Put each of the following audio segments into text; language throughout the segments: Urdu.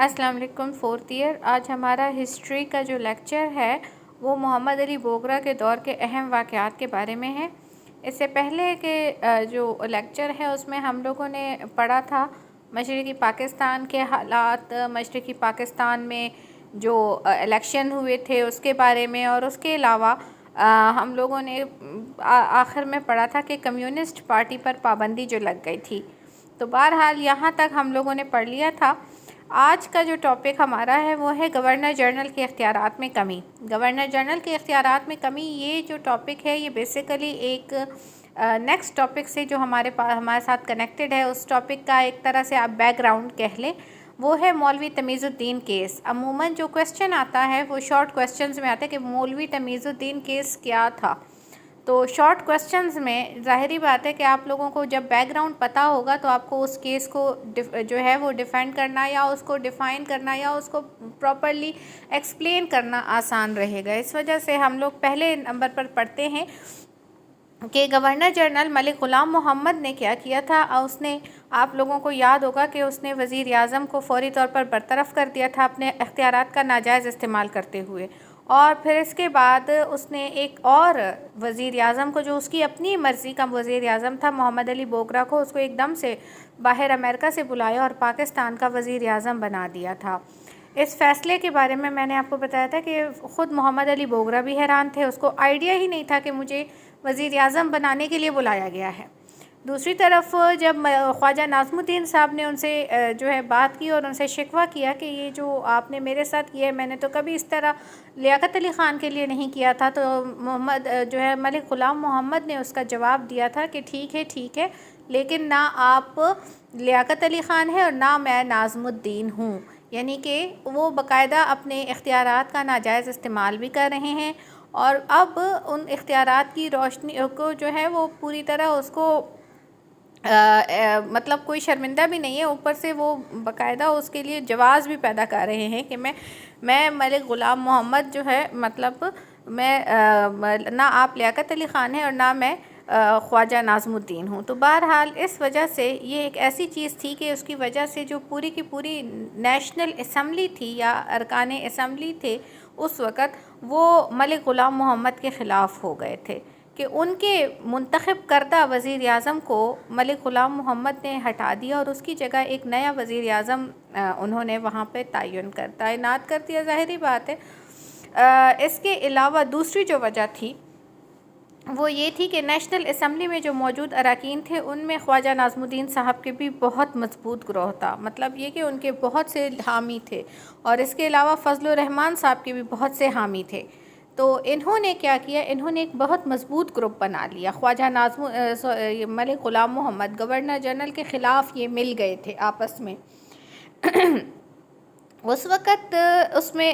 السلام علیکم. Fourth year. آج ہمارا ہسٹری کا جو لیکچر ہے وہ محمد علی بوگرا کے دور کے اہم واقعات کے بارے میں ہے. اس سے پہلے کے جو لیکچر ہے اس میں ہم لوگوں نے پڑھا تھا مشرقی پاکستان کے حالات، مشرقی پاکستان میں جو الیکشن ہوئے تھے اس کے بارے میں، اور اس کے علاوہ ہم لوگوں نے آخر میں پڑھا تھا کہ کمیونسٹ پارٹی پر پابندی جو لگ گئی تھی. تو بہرحال یہاں تک ہم لوگوں نے پڑھ لیا تھا. آج کا جو ٹاپک ہمارا ہے وہ ہے گورنر جنرل کے اختیارات میں کمی. گورنر جنرل کے اختیارات میں کمی، یہ جو ٹاپک ہے یہ بیسیکلی ایک نیکسٹ ٹاپک سے جو ہمارے ساتھ کنیکٹڈ ہے، اس ٹاپک کا ایک طرح سے آپ بیک گراؤنڈ کہہ لیں. وہ ہے مولوی تمیز الدین کیس. عموماً جو کویسچن آتا ہے وہ شارٹ کویسچنز میں آتا ہے کہ مولوی تمیز الدین کیس کیا تھا. تو شارٹ کویسچنز میں ظاہری بات ہے کہ آپ لوگوں کو جب بیک گراؤنڈ پتہ ہوگا تو آپ کو اس کیس کو جو ہے وہ ڈیفینڈ کرنا یا اس کو ڈیفائن کرنا یا اس کو پراپرلی ایکسپلین کرنا آسان رہے گا. اس وجہ سے ہم لوگ پہلے نمبر پر پڑھتے ہیں کہ گورنر جنرل ملک غلام محمد نے کیا کیا تھا. اس نے، آپ لوگوں کو یاد ہوگا کہ اس نے وزیر اعظم کو فوری طور پر برطرف کر دیا تھا اپنے اختیارات کا ناجائز استعمال کرتے ہوئے، اور پھر اس کے بعد اس نے ایک اور وزیر اعظم کو جو اس کی اپنی مرضی کا وزیر اعظم تھا، محمد علی بوگرا کو، اس کو ایک دم سے باہر امریکہ سے بلایا اور پاکستان کا وزیر اعظم بنا دیا تھا. اس فیصلے کے بارے میں نے آپ کو بتایا تھا کہ خود محمد علی بوگرا بھی حیران تھے. اس کو آئیڈیا ہی نہیں تھا کہ مجھے وزیر اعظم بنانے کے لیے بلایا گیا ہے. دوسری طرف جب خواجہ ناظم الدین صاحب نے ان سے جو ہے بات کی اور ان سے شکوہ کیا کہ یہ جو آپ نے میرے ساتھ کیا ہے، میں نے تو کبھی اس طرح لیاقت علی خان کے لیے نہیں کیا تھا، تو ملک غلام محمد نے اس کا جواب دیا تھا کہ ٹھیک ہے، لیکن نہ آپ لیاقت علی خان ہے اور نہ میں ناظم الدین ہوں. یعنی کہ وہ باقاعدہ اپنے اختیارات کا ناجائز استعمال بھی کر رہے ہیں، اور اب ان اختیارات کی روشنی کو جو ہے وہ پوری طرح اس کو مطلب کوئی شرمندہ بھی نہیں ہے، اوپر سے وہ باقاعدہ اس کے لیے جواز بھی پیدا کر رہے ہیں کہ میں ملک غلام محمد جو ہے، مطلب میں نہ آپ لیاقت علی خان ہیں اور نہ میں خواجہ ناظم الدین ہوں. تو بہرحال اس وجہ سے یہ ایک ایسی چیز تھی کہ اس کی وجہ سے جو پوری کی پوری نیشنل اسمبلی تھی یا ارکان اسمبلی تھے اس وقت، وہ ملک غلام محمد کے خلاف ہو گئے تھے کہ ان کے منتخب کردہ وزیر اعظم کو ملک غلام محمد نے ہٹا دیا اور اس کی جگہ ایک نیا وزیر اعظم انہوں نے وہاں پہ تعینات کر دیا. ظاہری بات ہے. اس کے علاوہ دوسری جو وجہ تھی وہ یہ تھی کہ نیشنل اسمبلی میں جو موجود اراکین تھے ان میں خواجہ ناظم الدین صاحب کے بھی بہت مضبوط گروہ تھا. مطلب یہ کہ ان کے بہت سے حامی تھے، اور اس کے علاوہ فضل الرحمان صاحب کے بھی بہت سے حامی تھے. تو انہوں نے کیا کیا، انہوں نے ایک بہت مضبوط گروپ بنا لیا. خواجہ ملک غلام محمد گورنر جنرل کے خلاف یہ مل گئے تھے آپس میں. اس وقت اس میں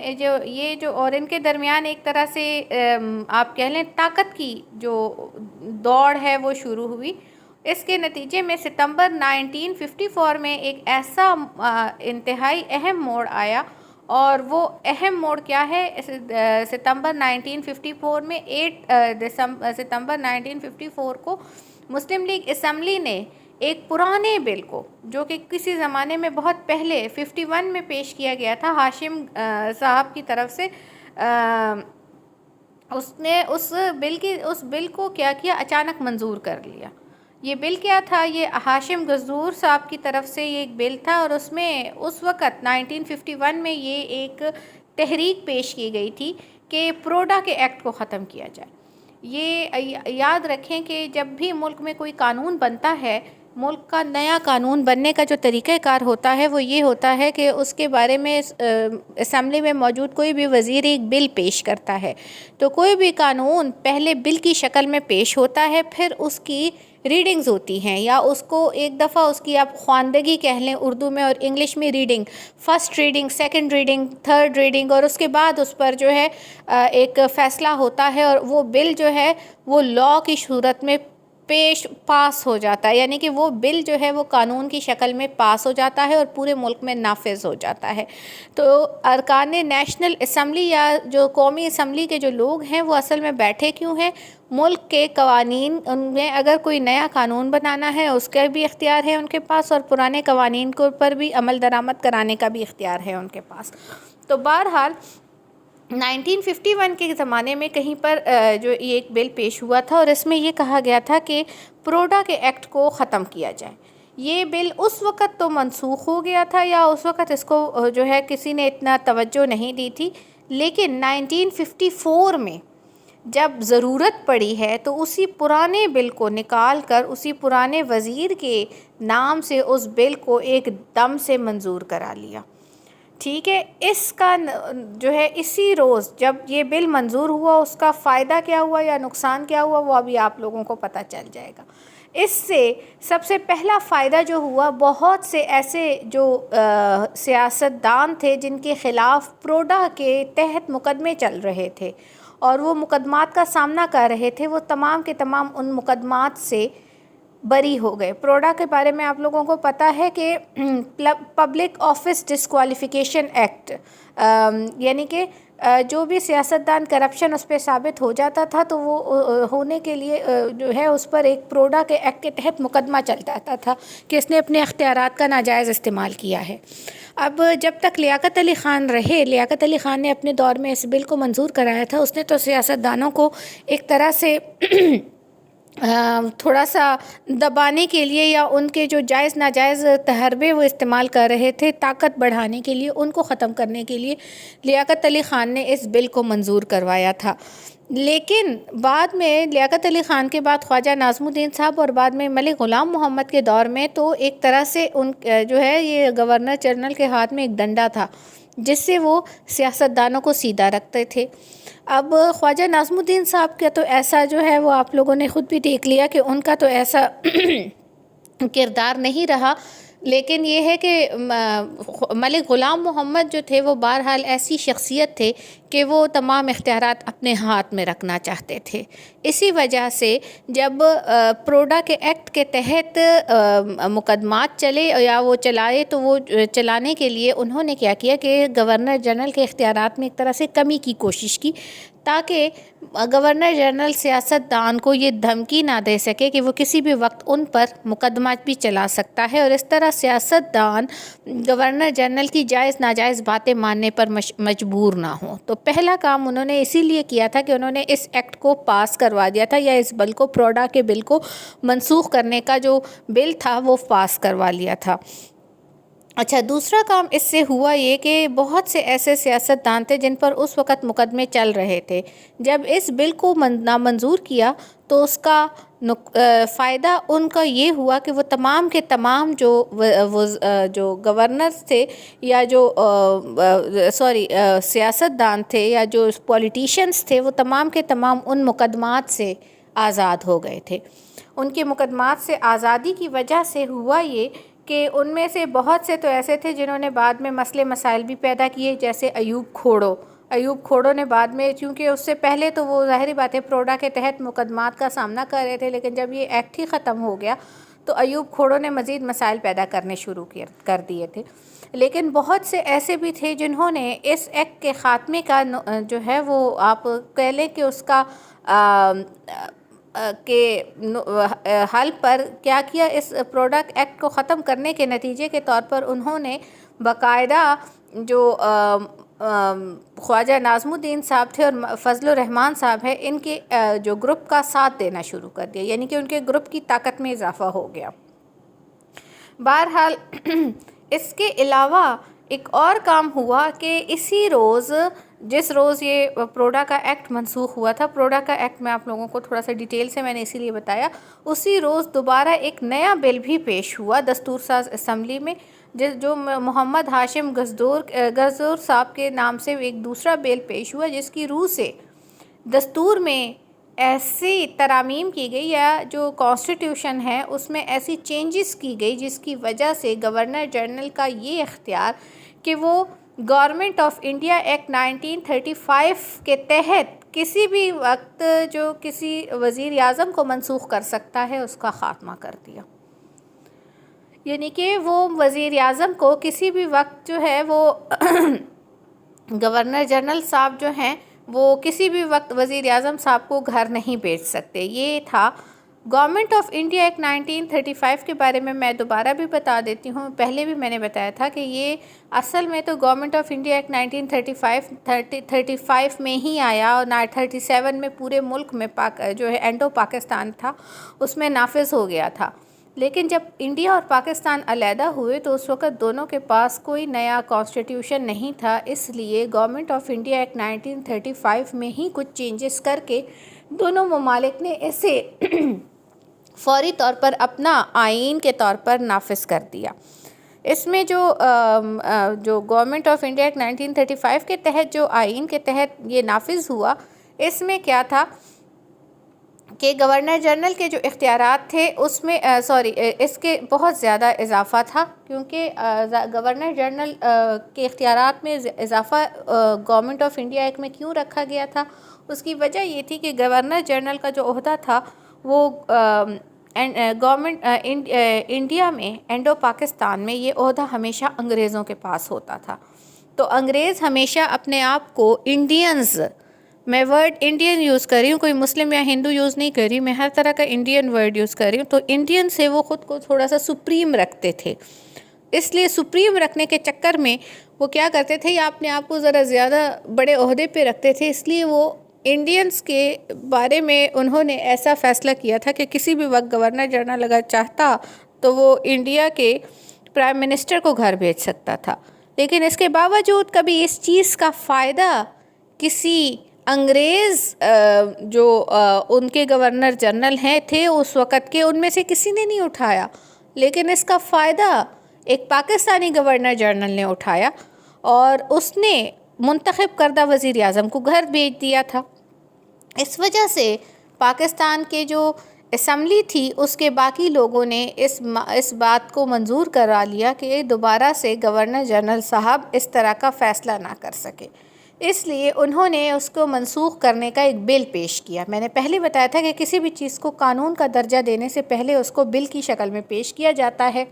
جو اور ان کے درمیان ایک طرح سے آپ کہہ لیں طاقت کی جو دوڑ ہے وہ شروع ہوئی. اس کے نتیجے میں ستمبر 1954 میں ایک ایسا انتہائی اہم موڑ آیا، اور وہ اہم موڑ کیا ہے؟ ستمبر 1954 میں 8 ستمبر 1954 کو مسلم لیگ اسمبلی نے ایک پرانے بل کو، جو کہ کسی زمانے میں بہت پہلے 51 میں پیش کیا گیا تھا ہاشم صاحب کی طرف سے، اس نے اس بل کو کیا کیا، اچانک منظور کر لیا. یہ بل کیا تھا؟ یہ ہاشم غزور صاحب کی طرف سے یہ ایک بل تھا، اور اس میں اس وقت 1951 میں یہ ایک تحریک پیش کی گئی تھی کہ پروڈا کے ایکٹ کو ختم کیا جائے. یہ یاد رکھیں کہ جب بھی ملک میں کوئی قانون بنتا ہے، ملک کا نیا قانون بننے کا جو طریقہ کار ہوتا ہے وہ یہ ہوتا ہے کہ اس کے بارے میں اسمبلی میں موجود کوئی بھی وزیر ایک بل پیش کرتا ہے. تو کوئی بھی قانون پہلے بل کی شکل میں پیش ہوتا ہے، پھر اس کی ریڈنگز ہوتی ہیں، یا اس کو ایک دفعہ اس کی آپ خواندگی کہہ لیں اردو میں اور انگلش میں reading, first reading, second reading, third reading, اور اس کے بعد اس پر جو ہے ایک فیصلہ ہوتا ہے، اور وہ بل جو ہے وہ لاء کی صورت میں پاس ہو جاتا ہے، یعنی کہ وہ بل جو ہے وہ قانون کی شکل میں پاس ہو جاتا ہے اور پورے ملک میں نافذ ہو جاتا ہے۔ تو ارکان نیشنل اسمبلی یا جو قومی اسمبلی کے جو لوگ ہیں وہ اصل میں بیٹھے کیوں ہیں؟ ملک کے قوانین، ان میں اگر کوئی نیا قانون بنانا ہے اس کا بھی اختیار ہے ان کے پاس، اور پرانے قوانین کو پر بھی عمل درآمد کرانے کا بھی اختیار ہے ان کے پاس۔ تو بہرحال 1951 کے زمانے میں کہیں پر جو یہ ایک بل پیش ہوا تھا اور اس میں یہ کہا گیا تھا کہ پروڈا کے ایکٹ کو ختم کیا جائے۔ یہ بل اس وقت تو منسوخ ہو گیا تھا یا اس وقت اس کو جو ہے کسی نے اتنا توجہ نہیں دی تھی، لیکن 1954 میں جب ضرورت پڑی ہے تو اسی پرانے بل کو نکال کر اسی پرانے وزیر کے نام سے اس بل کو ایک دم سے منظور کرا لیا۔ ٹھیک ہے، اس کا جو ہے اسی روز جب یہ بل منظور ہوا اس کا فائدہ کیا ہوا یا نقصان کیا ہوا وہ ابھی آپ لوگوں کو پتہ چل جائے گا۔ اس سے سب سے پہلا فائدہ جو ہوا، بہت سے ایسے جو سیاستدان تھے جن کے خلاف پروڈا کے تحت مقدمے چل رہے تھے اور وہ مقدمات کا سامنا کر رہے تھے، وہ تمام کے تمام ان مقدمات سے بری ہو گئے۔ پروڈا کے بارے میں آپ لوگوں کو پتہ ہے کہ پبلک آفس ڈسکوالیفیکیشن ایکٹ، یعنی کہ جو بھی سیاستدان کرپشن اس پہ ثابت ہو جاتا تھا تو وہ ہونے کے لیے جو ہے اس پر ایک پروڈا کے ایکٹ کے تحت مقدمہ چل جاتا تھا کہ اس نے اپنے اختیارات کا ناجائز استعمال کیا ہے۔ اب جب تک لیاقت علی خان رہے، لیاقت علی خان نے اپنے دور میں اس بل کو منظور کرایا تھا، اس نے تو سیاستدانوں کو ایک طرح سے تھوڑا سا دبانے کے لیے یا ان کے جو جائز ناجائز تحربے وہ استعمال کر رہے تھے طاقت بڑھانے کے لیے، ان کو ختم کرنے کے لیے لیاقت علی خان نے اس بل کو منظور کروایا تھا۔ لیکن بعد میں لیاقت علی خان کے بعد خواجہ ناظم الدین صاحب اور بعد میں ملک غلام محمد کے دور میں تو ایک طرح سے ان جو ہے یہ گورنر جنرل کے ہاتھ میں ایک ڈنڈا تھا جس سے وہ سیاستدانوں کو سیدھا رکھتے تھے۔ اب خواجہ ناظم الدین صاحب کا تو ایسا جو ہے وہ آپ لوگوں نے خود بھی دیکھ لیا کہ ان کا تو ایسا کردار نہیں رہا، لیکن یہ ہے کہ ملک غلام محمد جو تھے وہ بہرحال ایسی شخصیت تھے کہ وہ تمام اختیارات اپنے ہاتھ میں رکھنا چاہتے تھے۔ اسی وجہ سے جب پروڈا کے ایکٹ کے تحت مقدمات چلے یا وہ چلائے تو وہ چلانے کے لیے انہوں نے کیا کیا کہ گورنر جنرل کے اختیارات میں ایک طرح سے کمی کی کوشش کی تاکہ گورنر جنرل سیاستدان کو یہ دھمکی نہ دے سکے کہ وہ کسی بھی وقت ان پر مقدمات بھی چلا سکتا ہے، اور اس طرح سیاستدان گورنر جنرل کی جائز ناجائز باتیں ماننے پر مجبور نہ ہوں۔ تو پہلا کام انہوں نے اسی لیے کیا تھا کہ انہوں نے اس ایکٹ کو پاس کروا دیا تھا، یا اس بل کو، پروڈا کے بل کو منسوخ کرنے کا جو بل تھا وہ پاس کروا لیا تھا۔ اچھا، دوسرا کام اس سے ہوا یہ کہ بہت سے ایسے سیاستدان تھے جن پر اس وقت مقدمے چل رہے تھے، جب اس بل کو نامنظور کیا تو اس کا فائدہ ان کا یہ ہوا کہ وہ تمام کے تمام جو گورنر تھے یا جو سیاستدان تھے یا جو پولیٹیشنز تھے، وہ تمام کے تمام ان مقدمات سے آزاد ہو گئے تھے۔ ان کے مقدمات سے آزادی کی وجہ سے ہوا یہ کہ ان میں سے بہت سے تو ایسے تھے جنہوں نے بعد میں مسئلے مسائل بھی پیدا کیے، جیسے ایوب کھوڑو نے بعد میں، چونکہ اس سے پہلے تو وہ ظاہری بات ہے پروڈا کے تحت مقدمات کا سامنا کر رہے تھے، لیکن جب یہ ایکٹ ہی ختم ہو گیا تو ایوب کھوڑو نے مزید مسائل پیدا کرنے شروع کر دیے تھے۔ لیکن بہت سے ایسے بھی تھے جنہوں نے اس ایکٹ کے خاتمے کا جو ہے وہ آپ کہہ لیں کہ اس کا کے حل پر کیا کیا، اس پروڈکٹ ایکٹ کو ختم کرنے کے نتیجے کے طور پر انہوں نے باقاعدہ جو خواجہ ناظم الدین صاحب تھے اور فضل الرحمان صاحب ہے، ان کے جو گروپ کا ساتھ دینا شروع کر دیا، یعنی کہ ان کے گروپ کی طاقت میں اضافہ ہو گیا۔ بہرحال اس کے علاوہ ایک اور کام ہوا کہ اسی روز، جس روز یہ پروڈا کا ایکٹ منسوخ ہوا تھا، پروڈا کا ایکٹ میں آپ لوگوں کو تھوڑا سا ڈیٹیل سے میں نے اسی لیے بتایا، اسی روز دوبارہ ایک نیا بل بھی پیش ہوا دستور ساز اسمبلی میں، جو محمد ہاشم غزور صاحب کے نام سے ایک دوسرا بل پیش ہوا، جس کی روح سے دستور میں ایسی ترامیم کی گئی یا جو کانسٹیٹیوشن ہے اس میں ایسی چینجز کی گئی جس کی وجہ سے گورنر جنرل کا یہ اختیار کہ وہ گورنمنٹ آف انڈیا ایکٹ 1935 کے تحت کسی بھی وقت جو کسی وزیر اعظم کو منسوخ کر سکتا ہے اس کا خاتمہ کر دیا. یعنی کہ وہ وزیر اعظم کو کسی بھی وقت جو ہے وہ گورنر جنرل صاحب جو ہیں وہ کسی بھی وقت وزیر اعظم صاحب کو گھر نہیں بھیج سکتے. یہ تھا گورنمنٹ آف انڈیا ایکٹ 1935 کے بارے میں دوبارہ بھی بتا دیتی ہوں. پہلے بھی میں نے بتایا تھا کہ یہ اصل میں تو گورنمنٹ آف انڈیا ایکٹ 1935 میں ہی آیا اور 37 میں پورے ملک میں جو ہے انڈو پاکستان تھا اس میں نافذ ہو گیا تھا. لیکن جب انڈیا اور پاکستان علیحدہ ہوئے تو اس وقت دونوں کے پاس کوئی نیا کانسٹیٹیوشن نہیں تھا، اس لیے گورنمنٹ آف انڈیا ایکٹ 1935 میں ہی کچھ چینجز کر کے دونوں ممالک نے اسے فوری طور پر اپنا آئین کے طور پر نافذ کر دیا. اس میں جو گورنمنٹ آف انڈیا ایکٹ 1935 کے تحت جو آئین کے تحت یہ نافذ ہوا، اس میں کیا تھا کہ گورنر جنرل کے جو اختیارات تھے اس میں اس کے بہت زیادہ اضافہ تھا، کیونکہ گورنر جنرل کے اختیارات میں اضافہ گورنمنٹ آف انڈیا ایکٹ میں کیوں رکھا گیا تھا؟ اس کی وجہ یہ تھی کہ گورنر جنرل کا جو عہدہ تھا وہ گورنمنٹ انڈیا میں انڈو پاکستان میں یہ عہدہ ہمیشہ انگریزوں کے پاس ہوتا تھا. تو انگریز ہمیشہ اپنے آپ کو انڈینز، میں ورڈ انڈین یوز کر رہی ہوں، کوئی مسلم یا ہندو یوز نہیں کر رہی، میں ہر طرح کا انڈین ورڈ یوز کر رہی ہوں. تو انڈین سے وہ خود کو تھوڑا سا سپریم رکھتے تھے، اس لیے سپریم رکھنے کے چکر میں وہ کیا کرتے تھے یا اپنے آپ کو ذرا زیادہ بڑے عہدے پہ رکھتے تھے. اس لیے وہ انڈینز کے بارے میں انہوں نے ایسا فیصلہ کیا تھا کہ کسی بھی وقت گورنر جنرل اگر چاہتا تو وہ انڈیا کے پرائم منسٹر کو گھر بھیج سکتا تھا. لیکن اس کے باوجود کبھی اس چیز کا فائدہ کسی انگریز جو ان کے گورنر جنرل تھے اس وقت کے، ان میں سے کسی نے نہیں اٹھایا. لیکن اس کا فائدہ ایک پاکستانی گورنر جنرل نے اٹھایا اور اس نے منتخب کردہ وزیر اعظم کو گھر بھیج دیا تھا. اس وجہ سے پاکستان کے جو اسمبلی تھی اس کے باقی لوگوں نے اس بات کو منظور کرا لیا کہ دوبارہ سے گورنر جنرل صاحب اس طرح کا فیصلہ نہ کر سکے. اس لیے انہوں نے اس کو منسوخ کرنے کا ایک بل پیش کیا. میں نے پہلے بتایا تھا کہ کسی بھی چیز کو قانون کا درجہ دینے سے پہلے اس کو بل کی شکل میں پیش کیا جاتا ہے.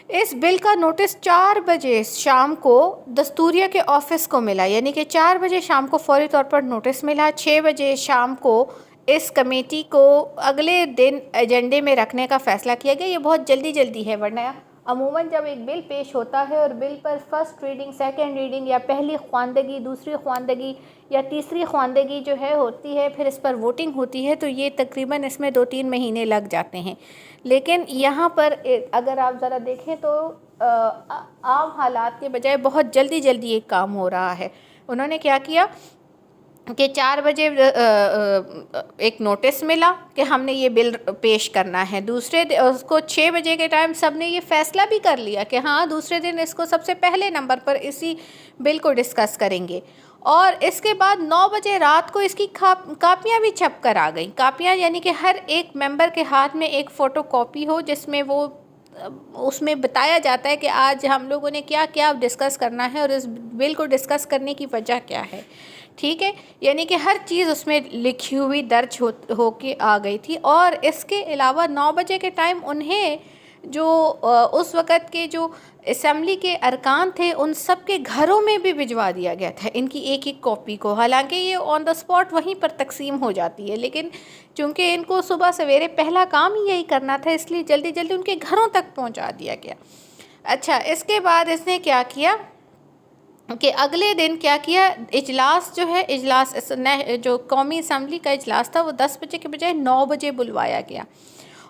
اس بل کا نوٹس 4 بجے شام کو دستوریہ کے آفس کو ملا، یعنی کہ 4 بجے شام کو فوری طور پر نوٹس ملا. 6 بجے شام کو اس کمیٹی کو اگلے دن ایجنڈے میں رکھنے کا فیصلہ کیا گیا. یہ بہت جلدی ہے، ورنہ عموماً جب ایک بل پیش ہوتا ہے اور بل پر فرسٹ ریڈنگ، سیکنڈ ریڈنگ یا پہلی خواندگی، دوسری خواندگی یا تیسری خواندگی جو ہے ہوتی ہے، پھر اس پر ووٹنگ ہوتی ہے، تو یہ تقریباً اس میں 2-3 مہینے لگ جاتے ہیں. لیکن یہاں پر اگر آپ ذرا دیکھیں تو عام حالات کے بجائے بہت جلدی ایک کام ہو رہا ہے. انہوں نے کیا کیا کہ 4 بجے ایک نوٹس ملا کہ ہم نے یہ بل پیش کرنا ہے. دوسرے اس کو 6 بجے کے ٹائم سب نے یہ فیصلہ بھی کر لیا کہ ہاں دوسرے دن اس کو سب سے پہلے نمبر پر اسی بل کو ڈسکس کریں گے. اور اس کے بعد 9 بجے رات کو اس کی کاپیاں بھی چھپ کر آ گئیں. کاپیاں یعنی کہ ہر ایک ممبر کے ہاتھ میں ایک فوٹو کاپی ہو جس میں وہ اس میں بتایا جاتا ہے کہ آج ہم لوگوں نے کیا کیا ڈسکس کرنا ہے اور اس بل کو ڈسکس کرنے کی وجہ کیا ہے. ٹھیک ہے، یعنی کہ ہر چیز اس میں لکھی ہوئی درج ہو کے آ گئی تھی. اور اس کے علاوہ 9 بجے کے ٹائم انہیں جو اس وقت کے جو اسمبلی کے ارکان تھے ان سب کے گھروں میں بھی بھجوا دیا گیا تھا ان کی ایک کاپی کو. حالانکہ یہ آن دا اسپاٹ وہیں پر تقسیم ہو جاتی ہے، لیکن چونکہ ان کو صبح سویرے پہلا کام ہی یہی کرنا تھا اس لیے جلدی ان کے گھروں تک پہنچا دیا گیا. اچھا، اس کے بعد اس نے کیا کیا کہ اگلے دن کیا کیا، اجلاس جو ہے، اجلاس جو قومی اسمبلی کا اجلاس تھا وہ 10 بجے کے بجائے 9 بجے بلوایا گیا.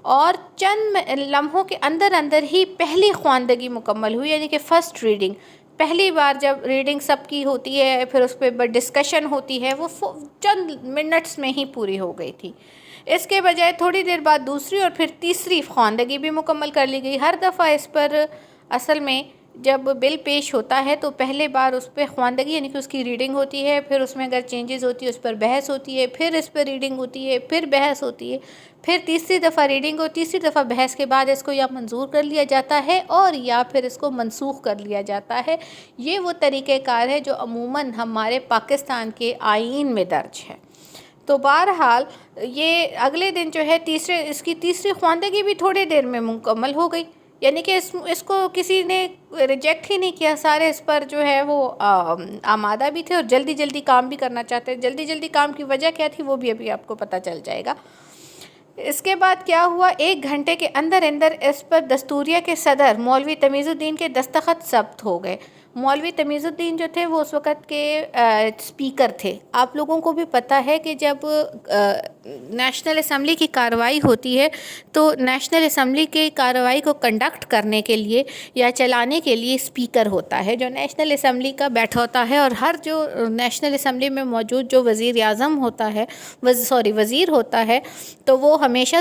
اور چند لمحوں کے اندر ہی پہلی خواندگی مکمل ہوئی، یعنی کہ فرسٹ ریڈنگ. پہلی بار جب ریڈنگ سب کی ہوتی ہے پھر اس پہ ڈسکشن ہوتی ہے، وہ چند منٹس میں ہی پوری ہو گئی تھی. اس کے بجائے تھوڑی دیر بعد دوسری اور پھر تیسری خواندگی بھی مکمل کر لی گئی. ہر دفعہ اس پر اصل میں جب بل پیش ہوتا ہے تو پہلے بار اس پہ خواندگی یعنی کہ اس کی ریڈنگ ہوتی ہے، پھر اس میں اگر چینجز ہوتی ہے اس پر بحث ہوتی ہے، پھر اس پر ریڈنگ ہوتی ہے، پھر بحث ہوتی ہے، پھر تیسری دفعہ ریڈنگ اور تیسری دفعہ بحث کے بعد اس کو یا منظور کر لیا جاتا ہے اور یا پھر اس کو منسوخ کر لیا جاتا ہے۔ یہ وہ طریقہ کار ہے جو عموماً ہمارے پاکستان کے آئین میں درج ہے۔ تو بہرحال یہ اگلے دن جو ہے اس کی تیسری خواندگی بھی تھوڑے دیر میں مکمل ہو گئی، یعنی کہ اس کو کسی نے ریجیکٹ ہی نہیں کیا، سارے اس پر جو ہے وہ آمادہ بھی تھے اور جلدی جلدی کام بھی کرنا چاہتے ہیں۔ جلدی جلدی کام کی وجہ کیا تھی وہ بھی ابھی آپ کو پتہ چل جائے گا۔ اس کے بعد کیا ہوا، 1 گھنٹے کے اندر اس پر دستوریہ کے صدر مولوی تمیز الدین کے دستخط ثبت ہو گئے۔ مولوی تمیز الدین جو تھے وہ اس وقت کے اسپیکر تھے۔ آپ لوگوں کو بھی پتہ ہے کہ جب نیشنل اسمبلی کی کارروائی ہوتی ہے تو نیشنل اسمبلی کی کارروائی کو کنڈکٹ کرنے کے لیے یا چلانے کے لیے اسپیکر ہوتا ہے جو نیشنل اسمبلی کا بیٹھا ہوتا ہے، اور ہر جو نیشنل اسمبلی میں موجود جو وزیر اعظم ہوتا ہے وزیر ہوتا ہے تو وہ ہمیشہ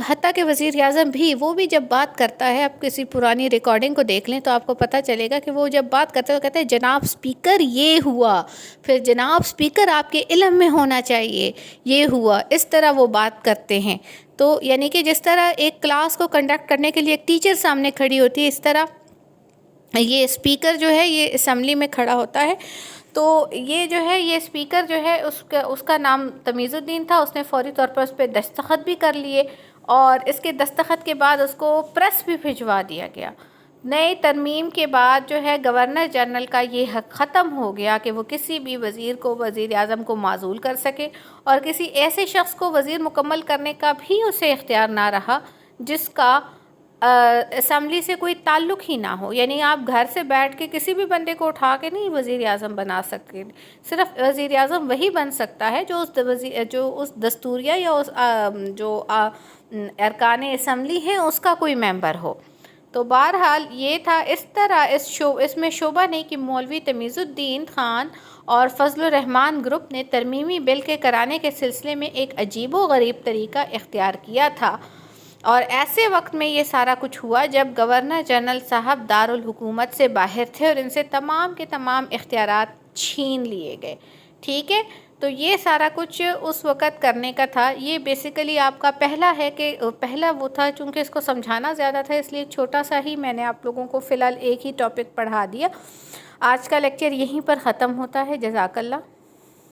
حتیٰ کہ وزیر اعظم بھی وہ بھی جب بات کرتا ہے، آپ کسی پرانی ریکارڈنگ کو دیکھ لیں تو آپ کو پتہ چلے گا کہ وہ جب بات کرتے ہیں کہتے ہیں جناب اسپیکر یہ ہوا، پھر جناب اسپیکر آپ کے علم میں ہونا چاہیے یہ ہوا، اس طرح وہ بات کرتے ہیں۔ تو یعنی کہ جس طرح ایک کلاس کو کنڈکٹ کرنے کے لیے ایک ٹیچر سامنے کھڑی ہوتی ہے، اس طرح یہ اسپیکر جو ہے یہ اسمبلی میں کھڑا ہوتا ہے۔ تو یہ جو ہے یہ اسپیکر جو ہے اس کا نام تمیز الدین تھا، اس نے فوری طور پر اس پہ دستخط بھی کر لیے اور اس کے دستخط کے بعد اس کو پریس بھی بھجوا دیا گیا۔ نئی ترمیم کے بعد جو ہے گورنر جنرل کا یہ حق ختم ہو گیا کہ وہ کسی بھی وزیر کو وزیر اعظم کو معزول کر سکے، اور کسی ایسے شخص کو وزیر مکمل کرنے کا بھی اسے اختیار نہ رہا جس کا اسمبلی سے کوئی تعلق ہی نہ ہو۔ یعنی آپ گھر سے بیٹھ کے کسی بھی بندے کو اٹھا کے نہیں وزیر اعظم بنا سکتے، صرف وزیر اعظم وہی بن سکتا ہے جو اس دستوریہ یا اس جو ارکان اسمبلی ہیں اس کا کوئی ممبر ہو۔ تو بہرحال یہ تھا، اس طرح اس میں شبہ نہیں کہ مولوی تمیز الدین خان اور فضل الرحمان گروپ نے ترمیمی بل کے کرانے کے سلسلے میں ایک عجیب و غریب طریقہ اختیار کیا تھا، اور ایسے وقت میں یہ سارا کچھ ہوا جب گورنر جنرل صاحب دارالحکومت سے باہر تھے اور ان سے تمام کے تمام اختیارات چھین لیے گئے۔ ٹھیک ہے، تو یہ سارا کچھ اس وقت کرنے کا تھا۔ یہ بیسیکلی آپ کا پہلا ہے کہ پہلا وہ تھا، چونکہ اس کو سمجھانا زیادہ تھا اس لیے چھوٹا سا ہی میں نے آپ لوگوں کو فی الحال ایک ہی ٹاپک پڑھا دیا۔ آج کا لیکچر یہیں پر ختم ہوتا ہے۔ جزاک اللہ۔